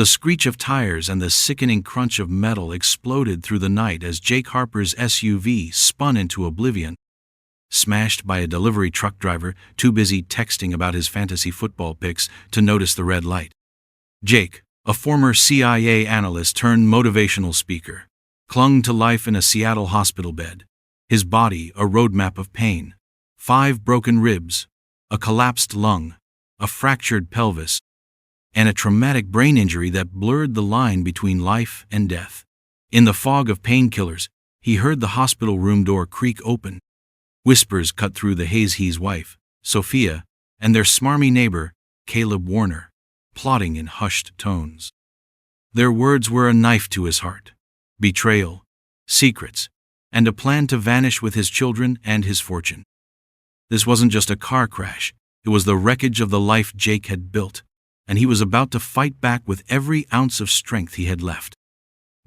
The screech of tires and the sickening crunch of metal exploded through the night as Jake Harper's SUV spun into oblivion, smashed by a delivery truck driver too busy texting about his fantasy football picks to notice the red light. Jake, a former CIA analyst turned motivational speaker, clung to life in a Seattle hospital bed, his body a roadmap of pain, 5 broken ribs, a collapsed lung, a fractured pelvis, and a traumatic brain injury that blurred the line between life and death. In the fog of painkillers, he heard the hospital room door creak open. Whispers cut through the haze. His wife, Sophia, and their smarmy neighbor, Caleb Warner, plotting in hushed tones. Their words were a knife to his heart. Betrayal, secrets, and a plan to vanish with his children and his fortune. This wasn't just a car crash, it was the wreckage of the life Jake had built, and he was about to fight back with every ounce of strength he had left.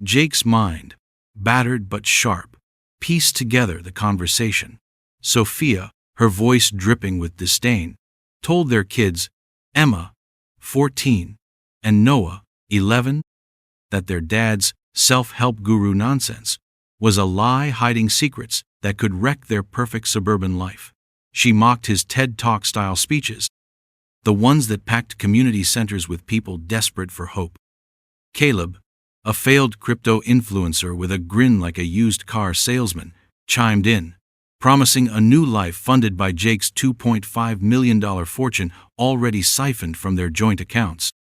Jake's mind, battered but sharp, pieced together the conversation. Sophia, her voice dripping with disdain, told their kids, Emma, 14, and Noah, 11, that their dad's self-help guru nonsense was a lie hiding secrets that could wreck their perfect suburban life. She mocked his TED Talk-style speeches, the ones that packed community centers with people desperate for hope. Caleb, a failed crypto influencer with a grin like a used car salesman, chimed in, promising a new life funded by Jake's $2.5 million fortune already siphoned from their joint accounts.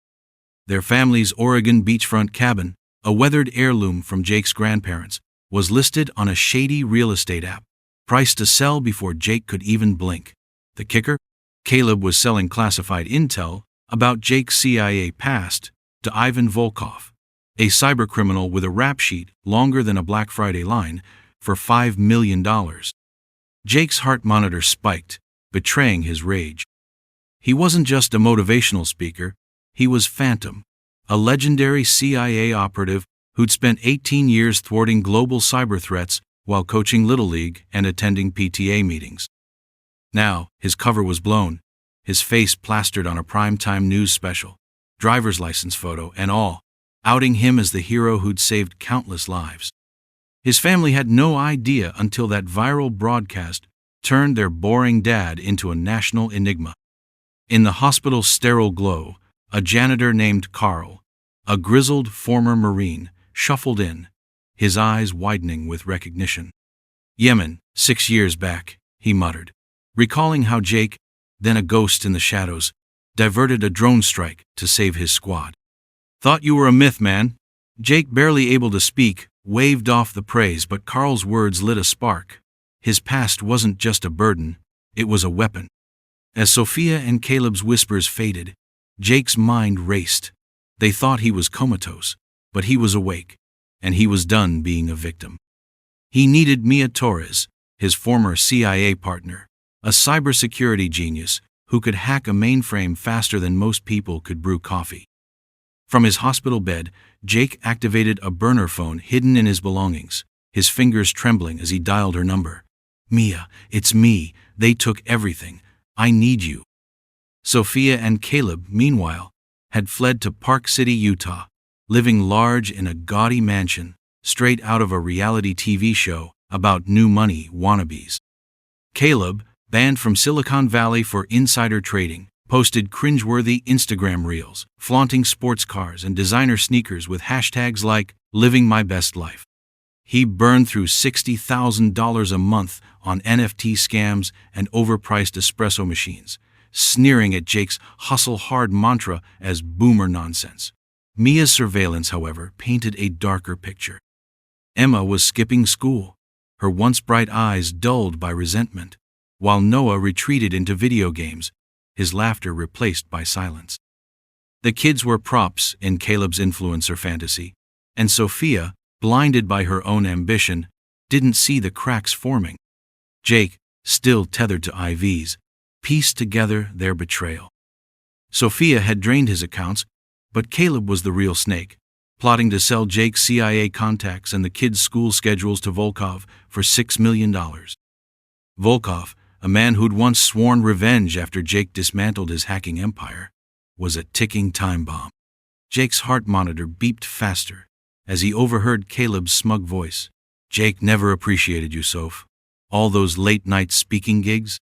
Their family's Oregon beachfront cabin, a weathered heirloom from Jake's grandparents, was listed on a shady real estate app, priced to sell before Jake could even blink. The kicker? Caleb was selling classified intel about Jake's CIA past to Ivan Volkov, a cybercriminal with a rap sheet longer than a Black Friday line, for $5 million. Jake's heart monitor spiked, betraying his rage. He wasn't just a motivational speaker, he was Phantom, a legendary CIA operative who'd spent 18 years thwarting global cyber threats while coaching Little League and attending PTA meetings. Now, his cover was blown, his face plastered on a primetime news special, driver's license photo and all, outing him as the hero who'd saved countless lives. His family had no idea until that viral broadcast turned their boring dad into a national enigma. In the hospital's sterile glow, a janitor named Carl, a grizzled former Marine, shuffled in, his eyes widening with recognition. Yemen, 6 years back, he muttered, recalling how Jake, then a ghost in the shadows, diverted a drone strike to save his squad. Thought you were a myth, man. Jake, barely able to speak, waved off the praise, but Carl's words lit a spark. His past wasn't just a burden, it was a weapon. As Sophia and Caleb's whispers faded, Jake's mind raced. They thought he was comatose, but he was awake, and he was done being a victim. He needed Mia Torres, his former CIA partner, a cybersecurity genius who could hack a mainframe faster than most people could brew coffee. From his hospital bed, Jake activated a burner phone hidden in his belongings, his fingers trembling as he dialed her number. Mia, it's me. They took everything. I need you. Sophia and Caleb, meanwhile, had fled to Park City, Utah, living large in a gaudy mansion, straight out of a reality TV show about new money wannabes. Caleb, banned from Silicon Valley for insider trading, posted cringeworthy Instagram reels, flaunting sports cars and designer sneakers with hashtags like "Living My Best Life." He burned through $60,000 a month on NFT scams and overpriced espresso machines, sneering at Jake's hustle hard mantra as boomer nonsense. Mia's surveillance, however, painted a darker picture. Emma was skipping school, her once bright eyes dulled by resentment, while Noah retreated into video games, his laughter replaced by silence. The kids were props in Caleb's influencer fantasy, and Sophia, blinded by her own ambition, didn't see the cracks forming. Jake, still tethered to IVs, pieced together their betrayal. Sophia had drained his accounts, but Caleb was the real snake, plotting to sell Jake's CIA contacts and the kids' school schedules to Volkov for $6 million. Volkov, a man who'd once sworn revenge after Jake dismantled his hacking empire, was a ticking time bomb. Jake's heart monitor beeped faster as he overheard Caleb's smug voice. Jake never appreciated you, Soph. All those late-night speaking gigs?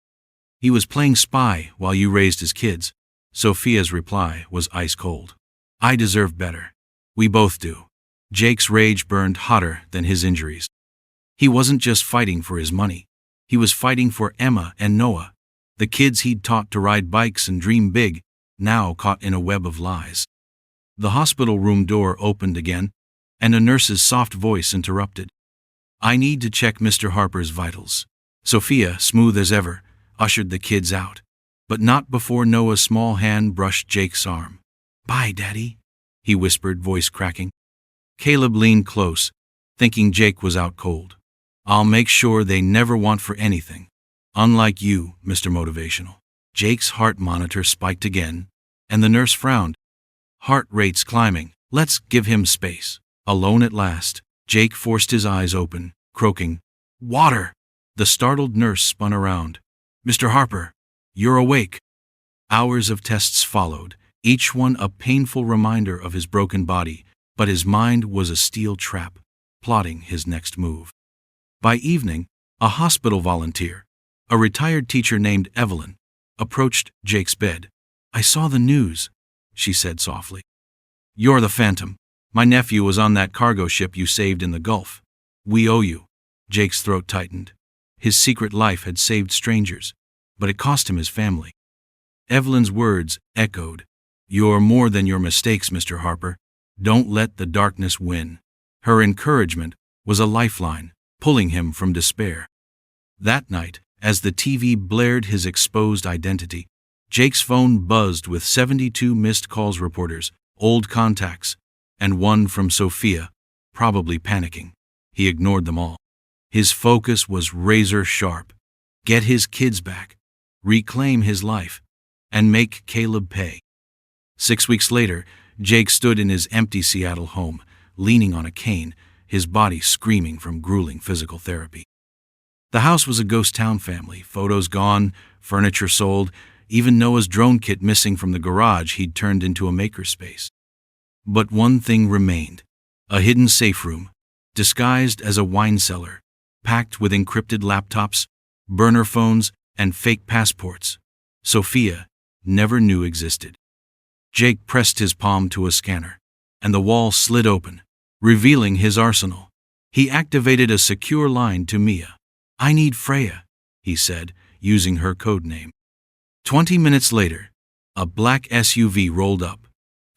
He was playing spy while you raised his kids. Sophia's reply was ice cold. I deserve better. We both do. Jake's rage burned hotter than his injuries. He wasn't just fighting for his money. He was fighting for Emma and Noah, the kids he'd taught to ride bikes and dream big, now caught in a web of lies. The hospital room door opened again, and a nurse's soft voice interrupted. I need to check Mr. Harper's vitals. Sophia, smooth as ever, ushered the kids out, but not before Noah's small hand brushed Jake's arm. Bye, Daddy, he whispered, voice cracking. Caleb leaned close, thinking Jake was out cold. I'll make sure they never want for anything. Unlike you, Mr. Motivational. Jake's heart monitor spiked again, and the nurse frowned. Heart rate's climbing. Let's give him space. Alone at last, Jake forced his eyes open, croaking, Water! The startled nurse spun around. Mr. Harper, you're awake. Hours of tests followed, each one a painful reminder of his broken body, but his mind was a steel trap, plotting his next move. By evening, a hospital volunteer, a retired teacher named Evelyn, approached Jake's bed. I saw the news, she said softly. You're the Phantom. My nephew was on that cargo ship you saved in the Gulf. We owe you. Jake's throat tightened. His secret life had saved strangers, but it cost him his family. Evelyn's words echoed. You're more than your mistakes, Mr. Harper. Don't let the darkness win. Her encouragement was a lifeline, pulling him from despair. That night, as the TV blared his exposed identity, Jake's phone buzzed with 72 missed calls reporters, old contacts, and one from Sophia, probably panicking. He ignored them all. His focus was razor sharp. Get his kids back, reclaim his life, and make Caleb pay. 6 weeks later, Jake stood in his empty Seattle home, leaning on a cane, his body screaming from grueling physical therapy. The house was a ghost town family, photos gone, furniture sold, even Noah's drone kit missing from the garage he'd turned into a makerspace. But one thing remained, a hidden safe room, disguised as a wine cellar, packed with encrypted laptops, burner phones, and fake passports Sophia never knew existed. Jake pressed his palm to a scanner, and the wall slid open, revealing his arsenal. He activated a secure line to Mia. I need Freya, he said, using her code name. 20 minutes later, a black SUV rolled up,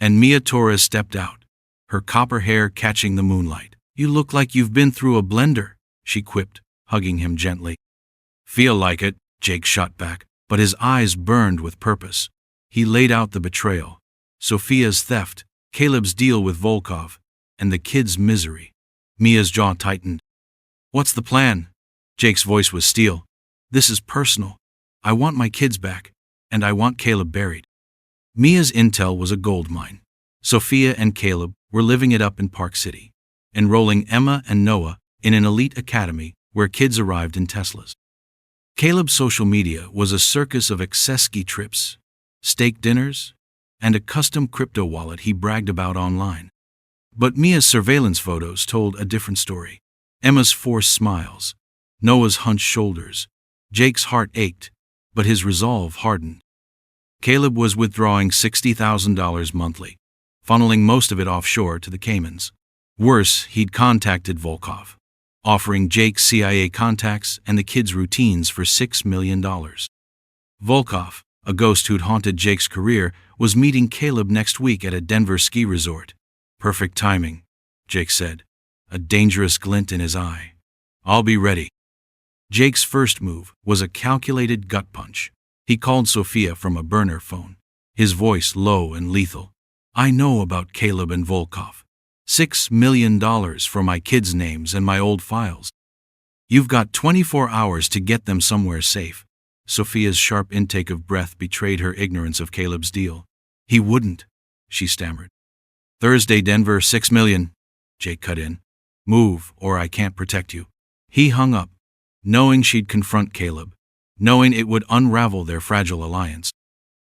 and Mia Torres stepped out, her copper hair catching the moonlight. You look like you've been through a blender, she quipped, hugging him gently. Feel like it, Jake shot back, but his eyes burned with purpose. He laid out the betrayal, Sophia's theft, Caleb's deal with Volkov, and the kid's misery. Mia's jaw tightened. What's the plan? Jake's voice was steel. This is personal. I want my kids back, and I want Caleb buried. Mia's intel was a goldmine. Sophia and Caleb were living it up in Park City, enrolling Emma and Noah in an elite academy where kids arrived in Teslas. Caleb's social media was a circus of excess ski trips, steak dinners, and a custom crypto wallet he bragged about online. But Mia's surveillance photos told a different story. Emma's forced smiles, Noah's hunched shoulders. Jake's heart ached, but his resolve hardened. Caleb was withdrawing $60,000 monthly, funneling most of it offshore to the Caymans. Worse, he'd contacted Volkov, offering Jake CIA contacts and the kids' routines for $6 million. Volkov, a ghost who'd haunted Jake's career, was meeting Caleb next week at a Denver ski resort. Perfect timing, Jake said, a dangerous glint in his eye. I'll be ready. Jake's first move was a calculated gut punch. He called Sophia from a burner phone, his voice low and lethal. I know about Caleb and Volkov. $6 million for my kids' names and my old files. You've got 24 hours to get them somewhere safe. Sophia's sharp intake of breath betrayed her ignorance of Caleb's deal. He wouldn't, she stammered. Thursday, Denver, $6 million. Jake cut in. Move, or I can't protect you. He hung up, knowing she'd confront Caleb, knowing it would unravel their fragile alliance.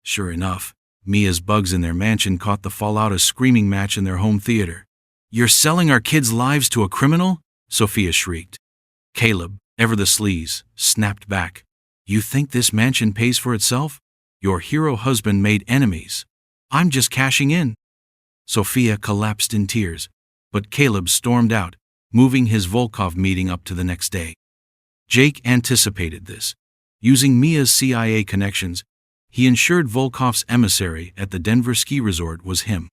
Sure enough, Mia's bugs in their mansion caught the fallout a screaming match in their home theater. "You're selling our kids' lives to a criminal?" Sophia shrieked. Caleb, ever the sleaze, snapped back. "You think this mansion pays for itself? Your hero husband made enemies. I'm just cashing in." Sophia collapsed in tears, but Caleb stormed out, moving his Volkov meeting up to the next day. Jake anticipated this. Using Mia's CIA connections, he ensured Volkov's emissary at the Denver ski resort was him.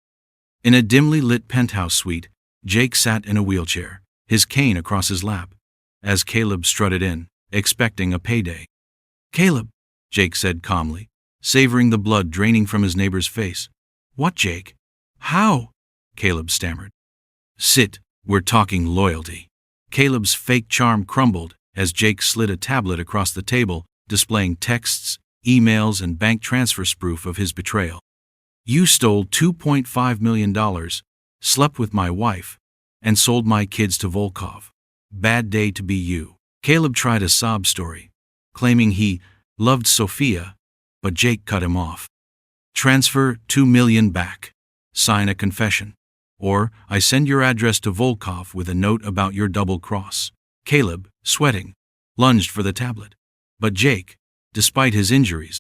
In a dimly lit penthouse suite, Jake sat in a wheelchair, his cane across his lap, as Caleb strutted in, expecting a payday. "Caleb," Jake said calmly, savoring the blood draining from his neighbor's face. "What, Jake? How?" Caleb stammered. "Sit, we're talking loyalty." Caleb's fake charm crumbled as Jake slid a tablet across the table, displaying texts, emails, and bank transfer proof of his betrayal. "You stole $2.5 million, slept with my wife, and sold my kids to Volkov. Bad day to be you." Caleb tried a sob story, claiming he loved Sophia, but Jake cut him off. "Transfer $2 million back. Sign a confession. Or I send your address to Volkov with a note about your double cross." Caleb, sweating, lunged for the tablet. But Jake, despite his injuries,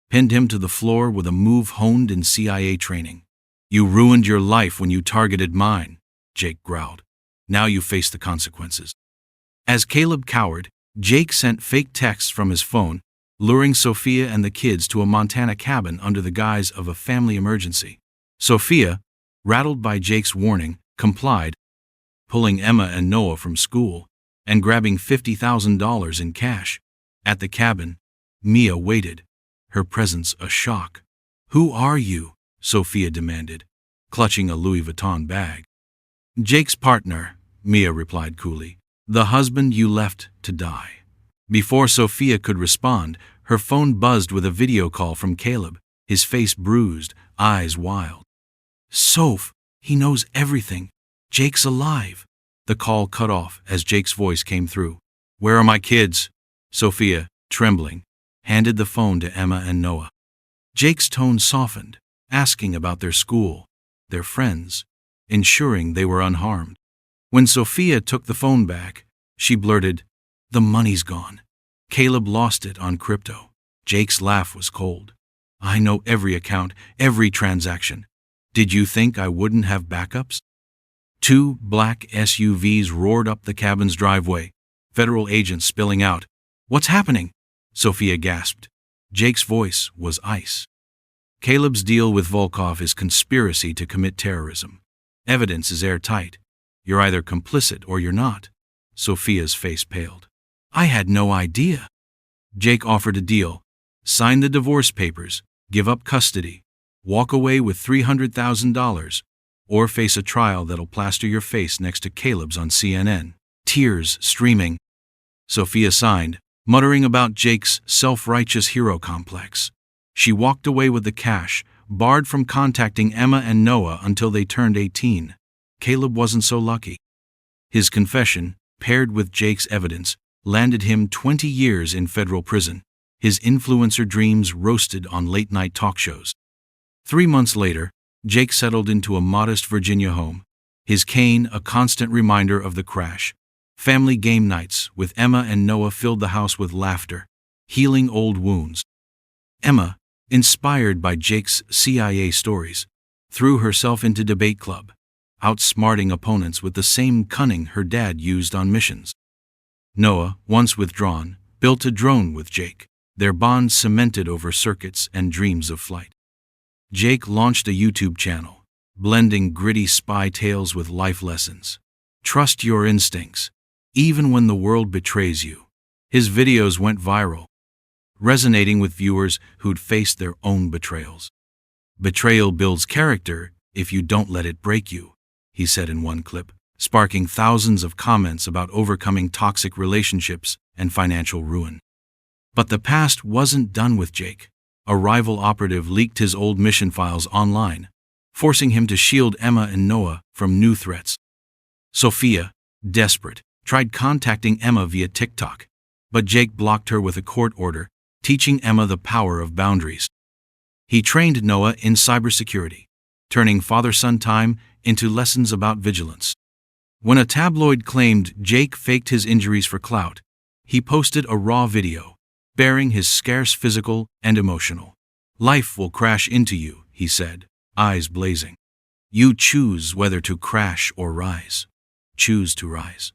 pinned him to the floor with a move honed in CIA training. "You ruined your life when you targeted mine," Jake growled. "Now you face the consequences." As Caleb cowered, Jake sent fake texts from his phone, luring Sophia and the kids to a Montana cabin under the guise of a family emergency. Sophia, rattled by Jake's warning, complied, pulling Emma and Noah from school and grabbing $50,000 in cash. At the cabin, Mia waited, her presence a shock. "Who are you?" Sophia demanded, clutching a Louis Vuitton bag. "Jake's partner," Mia replied coolly. "The husband you left to die." Before Sophia could respond, her phone buzzed with a video call from Caleb, his face bruised, eyes wild. "Soph, he knows everything. Jake's alive." The call cut off as Jake's voice came through. "Where are my kids?" Sophia, trembling, handed the phone to Emma and Noah. Jake's tone softened, asking about their school, their friends, ensuring they were unharmed. When Sophia took the phone back, she blurted, "The money's gone." Caleb lost it on crypto. Jake's laugh was cold. "I know every account, every transaction. Did you think I wouldn't have backups?" Two black SUVs roared up the cabin's driveway, federal agents spilling out. "What's happening?" Sophia gasped. Jake's voice was ice. "Caleb's deal with Volkov is conspiracy to commit terrorism. Evidence is airtight. You're either complicit or you're not." Sophia's face paled. "I had no idea." Jake offered a deal. "Sign the divorce papers, give up custody, walk away with $300,000, or face a trial that'll plaster your face next to Caleb's on CNN." Tears streaming. Sophia signed, muttering about Jake's self-righteous hero complex. She walked away with the cash, barred from contacting Emma and Noah until they turned 18. Caleb wasn't so lucky. His confession, paired with Jake's evidence, landed him 20 years in federal prison, his influencer dreams roasted on late-night talk shows. 3 months later, Jake settled into a modest Virginia home, his cane a constant reminder of the crash. Family game nights with Emma and Noah filled the house with laughter, healing old wounds. Emma, inspired by Jake's CIA stories, threw herself into debate club, outsmarting opponents with the same cunning her dad used on missions. Noah, once withdrawn, built a drone with Jake, their bond cemented over circuits and dreams of flight. Jake launched a YouTube channel, blending gritty spy tales with life lessons. Trust your instincts, even when the world betrays you. His videos went viral, resonating with viewers who'd faced their own betrayals. "Betrayal builds character if you don't let it break you," he said in one clip, sparking thousands of comments about overcoming toxic relationships and financial ruin. But the past wasn't done with Jake. A rival operative leaked his old mission files online, forcing him to shield Emma and Noah from new threats. Sophia, desperate, tried contacting Emma via TikTok, but Jake blocked her with a court order, teaching Emma the power of boundaries. He trained Noah in cybersecurity, turning father-son time into lessons about vigilance. When a tabloid claimed Jake faked his injuries for clout, he posted a raw video, bearing his scarce physical and emotional. "Life will crash into you," he said, eyes blazing. "You choose whether to crash or rise. Choose to rise."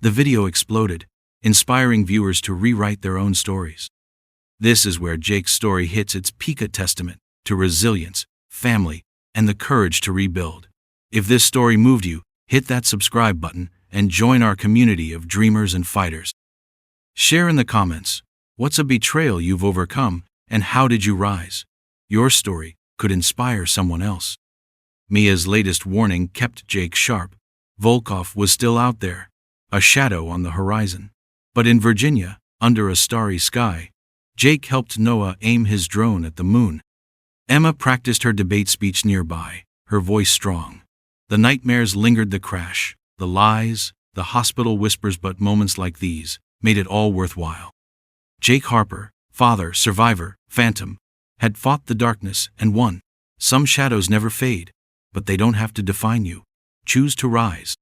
The video exploded, inspiring viewers to rewrite their own stories. This is where Jake's story hits its peak, a testament to resilience, family, and the courage to rebuild. If this story moved you, hit that subscribe button and join our community of dreamers and fighters. Share in the comments, what's a betrayal you've overcome and how did you rise? Your story could inspire someone else. Mia's latest warning kept Jake sharp. Volkov was still out there, a shadow on the horizon. But in Virginia, under a starry sky, Jake helped Noah aim his drone at the moon. Emma practiced her debate speech nearby, her voice strong. The nightmares lingered, the crash, the lies, the hospital whispers, but moments like these made it all worthwhile. Jake Harper, father, survivor, phantom, had fought the darkness and won. Some shadows never fade, but they don't have to define you. Choose to rise.